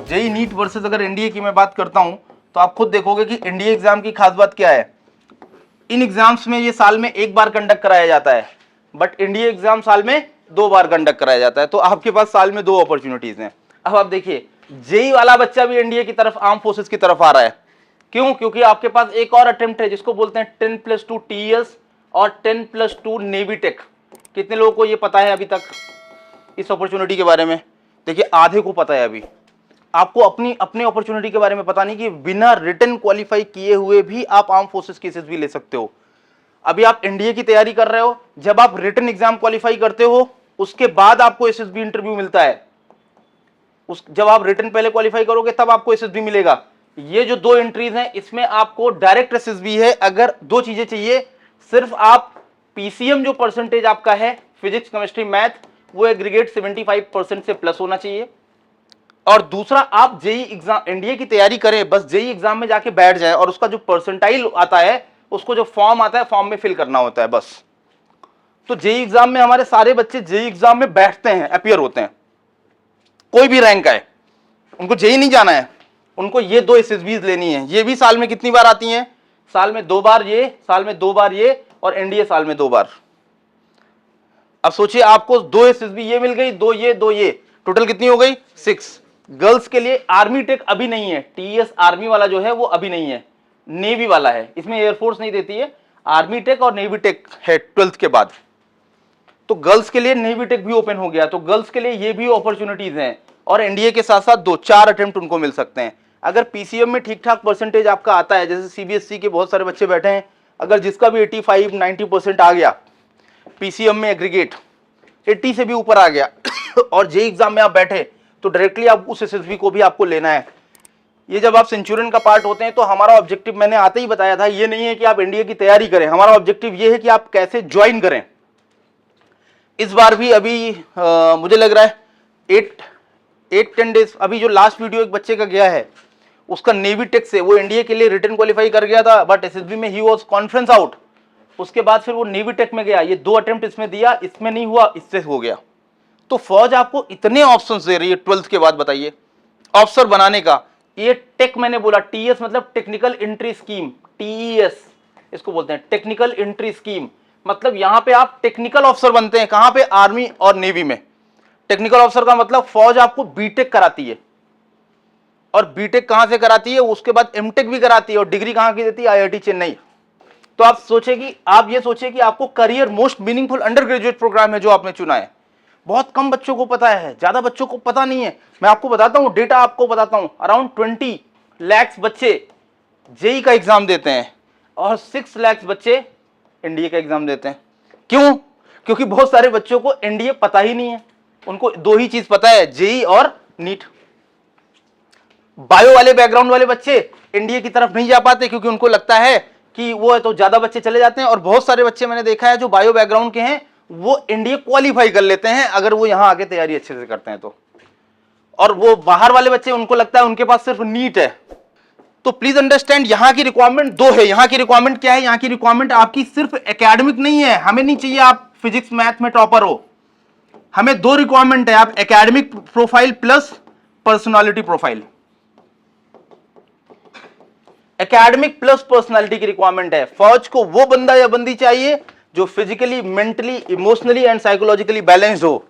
JEE NEET versus अगर NDA की मैं बात करता हूं तो आप खुद देखोगे कि एनडीए एग्जाम की खास बात क्या है। इन एग्जाम्स में ये साल में एक बार कंडक्ट कराया जाता है, बट एनडीए एग्जाम साल में 2 बार कंडक्ट कराया जाता है। तो आपके पास साल में 2 अपॉर्चुनिटीज हैं। अब आप देखिए, जेई वाला बच्चा भी एनडीए की तरफ, आर्म फोर्सेस की तरफ आ रहा है। क्यों? क्योंकि आपके पास एक और अटेम्प्ट है जिसको बोलते हैं 10+2 टीएस और 10+2 नेवी टेक। कितने लोगों को ये पता है अभी तक इस अपॉर्चुनिटी के बारे में? देखिए, आधे को पता है अभी। आपको अपने अपॉर्चुनिटी के बारे में पता नहीं कि बिना रिटन क्वालिफाई किए हुए भी आप आर्म फोर्सेस की एसएसबी ले सकते हो। अभी आप एनडीए की तैयारी कर रहे हो, जब आप रिटन एग्जाम क्वालिफाई करते हो उसके बाद आपको एसएसबी इंटरव्यू मिलता है। जब आप रिटन पहले क्वालिफाई करोगे तब आपको एसएसबी मिलेगा। ये जो 2 एंट्रीज हैं इसमें आपको डायरेक्ट एसएसबी है। अगर 2 चीजें चाहिए, सिर्फ आप पीसीएम जो परसेंटेज आपका है फिजिक्स केमिस्ट्री मैथ वो एग्रीगेट 75% से प्लस होना चाहिए, और दूसरा आप जेई एग्जाम एनडीए की तैयारी करें, बस जेई एग्जाम में जाके बैठ जाए और उसका जो परसेंटाइल आता है उसको जो फॉर्म आता है फॉर्म में फिल करना होता है बस। तो जेई एग्जाम में हमारे सारे बच्चे जेई एग्जाम में बैठते हैं, अपीयर होते हैं, कोई भी रैंक आए, उनको जेई नहीं जाना है, उनको ये 2 एसएसबीज लेनी है। ये भी साल में कितनी बार आती हैं? साल में 2 बार ये, साल में 2 बार ये, और एनडीए साल में 2 बार। अब सोचिए, आपको 2 एसएसबी ये मिल गई, 2 ये, 2 ये, टोटल कितनी हो गई? 6। गर्ल्स के लिए आर्मी टेक अभी नहीं है, टीएस आर्मी वाला जो है वो अभी नहीं है, नेवी वाला है। इसमें एयरफोर्स नहीं देती है, आर्मी टेक और नेवी टेक है 12th के बाद। तो गर्ल्स के लिए नेवी टेक भी ओपन हो गया, तो गर्ल्स के लिए ये भी अपॉर्चुनिटीज हैं। और एनडीए के साथ साथ 2-4 अटेम्प्ट उनको मिल सकते हैं। अगर पीसीएम में ठीक ठाक परसेंटेज आपका आता है, जैसे सीबीएसई के बहुत सारे बच्चे बैठे हैं, अगर जिसका भी 85-90% आ गया पीसीएम में एग्रीगेट 80 से भी ऊपर आ गया और जेई एग्जाम में आप बैठे, तो डायरेक्टली आप उस एसएसबी को भी आपको लेना है। ये जब आप सेंचुरियन का पार्ट होते हैं तो हमारा ऑब्जेक्टिव मैंने आते ही बताया था, ये नहीं है कि आप एनडीए की तैयारी करें, हमारा ऑब्जेक्टिव ये है कि आप कैसे ज्वाइन करें। इस बार भी अभी मुझे लग रहा है 8-10 डेज, अभी जो लास्ट वीडियो एक बच्चे का गया है उसका नेवी टेक से, वो एनडीए के लिए रिटन क्वालिफाई कर गया था, बट एसएसबी में ही वाज कॉन्फ्रेंस आउट। उसके बाद फिर वो नेवी टेक में गया, ये 2 अटेम्प्ट इसमें दिया, इसमें नहीं हुआ, इससे हो गया। तो फौज आपको इतने ऑप्शंस दे रही है 12th के बाद, बताइए ऑफिसर बनाने का। ये टेक मैंने बोला, टीएस मतलब टेक्निकल एंट्री स्कीम, टीईएस इसको बोलते हैं, टेक्निकल एंट्री स्कीम। मतलब यहां पे आप टेक्निकल ऑफिसर बनते हैं। कहां पे? आर्मी और नेवी में। टेक्निकल ऑफिसर का मतलब फौज आपको बीटेक कराती है, और बीटेक कहां से कराती है? उसके बाद एमटेक भी कराती है, और डिग्री कहां की देती है? आईआईटी चेन्नई। तो आप ये सोचे कि आपको career most meaningful undergraduate program है जो आपने चुना है। बहुत कम बच्चों को पता है, ज्यादा बच्चों को पता नहीं है। मैं आपको बताता हूं, डेटा आपको बताता हूं, अराउंड 20 लाख बच्चे जेई का एग्जाम देते हैं और 6 लाख बच्चे एनडीए का एग्जाम देते हैं। क्यों? क्योंकि बहुत सारे बच्चों को एनडीए पता ही नहीं है, उनको 2 ही चीज पता है, जेई और नीट। बायो वाले बैकग्राउंड वाले बच्चे एनडीए की तरफ नहीं जा पाते क्योंकि उनको लगता है कि वो है, तो ज्यादा बच्चे चले जाते हैं। और बहुत सारे बच्चे मैंने देखा है जो बायो बैकग्राउंड के हैं वो एनडीए क्वालिफाई कर लेते हैं अगर वो यहां आके तैयारी अच्छे से करते हैं तो। और वो बाहर वाले बच्चे, उनको लगता है उनके पास सिर्फ नीट है। तो प्लीज अंडरस्टैंड, यहां की रिक्वायरमेंट 2 है। यहां की रिक्वायरमेंट क्या है? यहां की रिक्वायरमेंट आपकी सिर्फ एकेडमिक नहीं है। हमें नहीं चाहिए आप फिजिक्स मैथ में टॉपर हो, हमें 2 रिक्वायरमेंट है, आप academic profile plus personality profile. Academic plus personality की रिक्वायरमेंट है। फौज को वो बंदा या बंदी चाहिए जो physically, mentally, emotionally and psychologically balanced हो।